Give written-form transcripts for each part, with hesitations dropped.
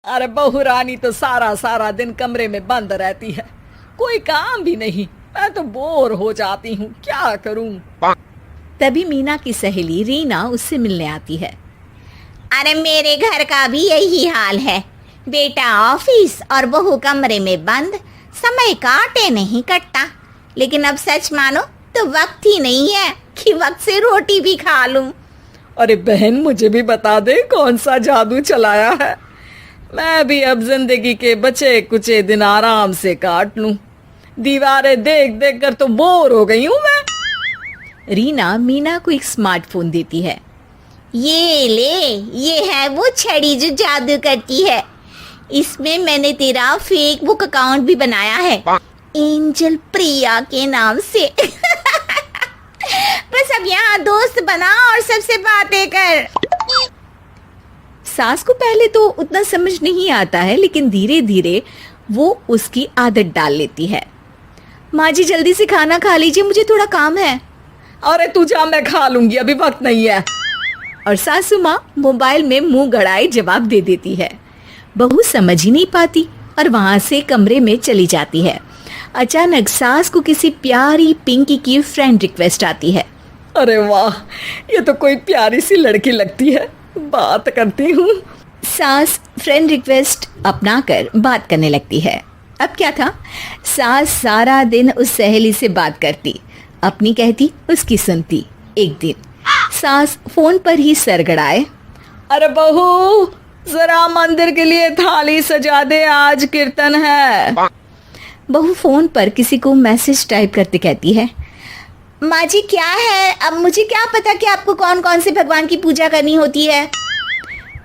अरे बहू रानी तो सारा सारा दिन कमरे में बंद रहती है, कोई काम भी नहीं। मैं तो बोर हो जाती हूँ, क्या करूँ। तभी मीना की सहेली रीना उससे मिलने आती है। अरे मेरे घर का भी यही हाल है। बेटा ऑफिस और बहू कमरे में बंद, समय काटे नहीं कटता। लेकिन अब सच मानो तो वक्त ही नहीं है कि वक्त से रोटी भी खा लूं। अरे बहन, मुझे भी बता दे कौन सा जादू चलाया है। मैं भी अब जिंदगी के बचे कुचे दिन आराम से काट लूं। दीवारें देख देख कर तो बोर हो गई हूँ मैं। रीना मीना को एक स्मार्टफोन देती है। ये ले, ये है वो छड़ी जो जादू करती है। इसमें मैंने तेरा फेसबुक अकाउंट भी बनाया है, एंजल प्रिया के नाम से। बस अब यहाँ दोस्त बना और सबसे बातें कर। सास को पहले तो उतना समझ नहीं आता है, लेकिन धीरे धीरे वो उसकी आदत डाल लेती है। माँ जी जल्दी से खाना खा लीजिए, मुझे थोड़ा काम है। अरे तू जा, मैं खा लूंगी, अभी वक्त नहीं है। और सासू माँ मोबाइल में मुंह गड़ाए जवाब दे देती है। बहू समझ ही नहीं पाती और वहां से कमरे में चली जाती है। अचानक सास को किसी प्यारी पिंकी की फ्रेंड रिक्वेस्ट आती है। अरे वाह, ये तो कोई प्यारी सी लड़की लगती है, बात करती हूँ। सास फ्रेंड रिक्वेस्ट अपनाकर बात करने लगती है। अब क्या था, सास सारा दिन उस सहेली से बात करती, अपनी कहती, उसकी सुनती। एक दिन सास फोन पर ही सरगड़ाए, अरे बहू, जरा मंदिर के लिए थाली सजा दे, आज कीर्तन है। बहू फोन पर किसी को मैसेज टाइप करते कहती है, माँ जी क्या है, अब मुझे क्या पता कि आपको कौन कौन से भगवान की पूजा करनी होती है।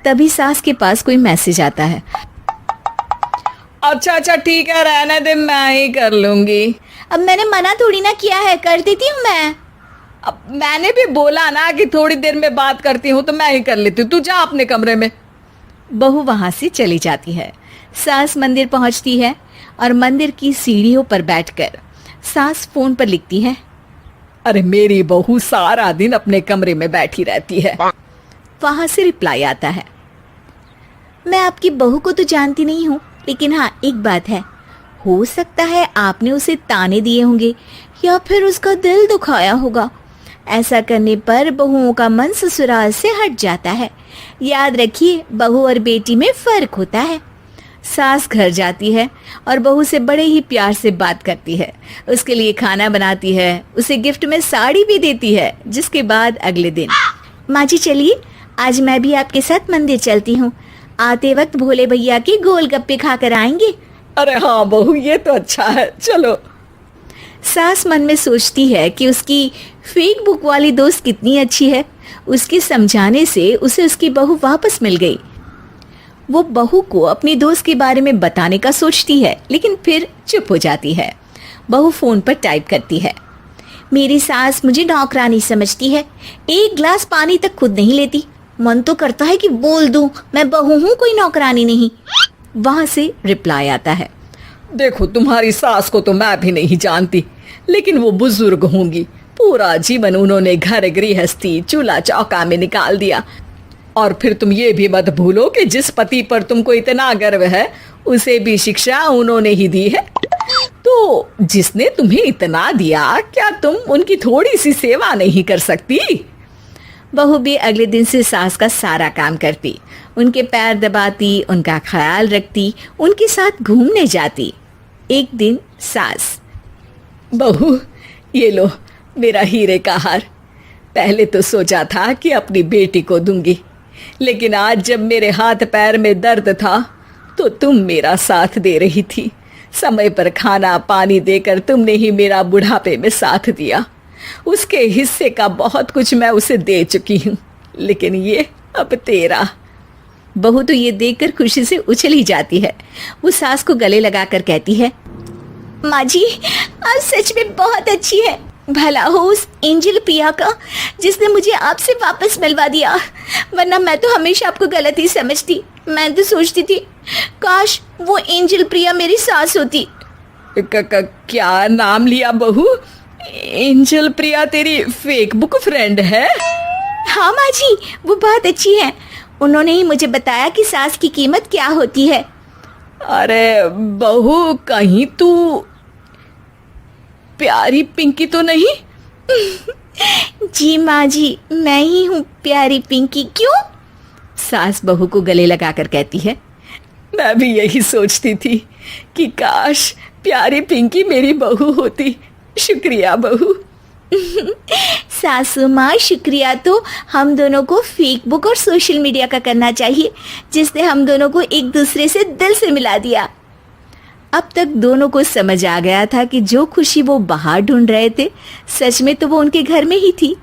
तभी सास के पास कोई मैसेज आता है। अच्छा अच्छा ठीक है, रहने दे, मैं ही कर लूंगी। अब मैंने मना थोड़ी ना किया है, कर देती हूँ मैं। अब मैंने भी बोला ना कि थोड़ी देर में बात करती हूँ, तो मैं ही कर लेती हूँ, तू जा अपने कमरे में। बहू वहां से चली जाती है। सास मंदिर पहुंचती है और मंदिर की सीढ़ियों पर बैठकर सास फोन पर लिखती है, अरे मेरी बहू सारा दिन अपने कमरे में बैठी रहती है। वहां से रिप्लाई आता है, मैं आपकी बहू को तो जानती नहीं हूँ, लेकिन हाँ एक बात है, हो सकता है आपने उसे ताने दिए होंगे या फिर उसका दिल दुखाया होगा। ऐसा करने पर बहुओं का मन ससुराल से हट जाता है। याद रखिए, बहू और बेटी में फर्क होता है। सास घर जाती है और बहू से बड़े ही प्यार से बात करती है, उसके लिए खाना बनाती है, उसे गिफ्ट में साड़ी भी देती है। जिसके बाद अगले दिन, माँ जी चलिए, आज मैं भी आपके साथ मंदिर चलती हूँ, आते वक्त भोले भैया के गोलगप्पे खाकर आएंगे। अरे हाँ बहू, ये तो अच्छा है, चलो। सास मन में सोचती है कि उसकी फेक बुक वाली दोस्त कितनी अच्छी है। उसके समझाने से उसे उसकी बहू वापस मिल गई। वो बहू को अपनी दोस्त के बारे में बताने का सोचती है, लेकिन फिर चुप हो जाती है। बहू फोन पर टाइप करती है, मेरी सास मुझे नौकरानी समझती है, एक गिलास पानी तक खुद नहीं लेती। मन तो करता है कि बोल दूं, मैं बहू हूँ, कोई नौकरानी नहीं। वहां से रिप्लाई आता है, देखो तुम्हारी सास को तो मैं भी नहीं जानती, लेकिन वो बुजुर्ग होंगी। पूरा जीवन उन्होंने घर गृहस्थी चूल्हा चौका में निकाल दिया। और फिर तुम ये भी मत भूलो कि जिस पति पर तुमको इतना गर्व है, उसे भी शिक्षा उन्होंने ही दी है। तो जिसने तुम्हें इतना दिया, क्या तुम उनकी थोड़ी सी सेवा नहीं कर सकती। बहू भी अगले दिन से सास का सारा काम करती, उनके पैर दबाती, उनका ख्याल रखती, उनके साथ घूमने जाती। एक दिन सास, बहू ये लो मेरा हीरे का हार। पहले तो सोचा था कि अपनी बेटी को दूंगी, लेकिन आज जब मेरे हाथ पैर में दर्द था तो तुम मेरा साथ दे रही थी। समय पर खाना पानी देकर तुमने ही मेरा बुढ़ापे में साथ दिया। उसके हिस्से का बहुत कुछ मैं उसे दे चुकी हूँ, लेकिन ये अब तेरा। बहू तो ये देखकर खुशी से उछली जाती है। वो सास को गले लगाकर कहती है, माँ जी आप सच में बहुत अच्छी है। भला हो उस एंजल प्रिया का जिसने मुझे आपसे वापस मिलवा दिया, वरना मैं तो हमेशा आपको गलत ही समझती। मैं तो सोचती थी काश वो एंजल प्रिया मेरी सास होती। क्या नाम लिया बहू? एंजल प्रिया तेरी फेक बुक फ्रेंड है? हाँ माँ जी, वो बहुत अच्छी है। उन्होंने ही मुझे बताया कि सास की कीमत क्या होती है। अरे बहू, कहीं तू प्यारी पिंकी तो नहीं? जी माँ जी, मैं ही हूँ प्यारी पिंकी। क्यों? सास बहू को गले लगाकर कहती है। मैं भी यही सोचती थी कि काश प्यारी पिंकी मेरी बहू होती। शुक्रिया बहू। सासू माँ, शुक्रिया तो हम दोनों को फेसबुक और सोशल मीडिया का करना चाहिए, जिसने हम दोनों को एक दूसरे से दिल से मिला दिया। अब तक दोनों को समझ आ गया था कि जो खुशी वो बाहर ढूंढ रहे थे, सच में तो वो उनके घर में ही थी।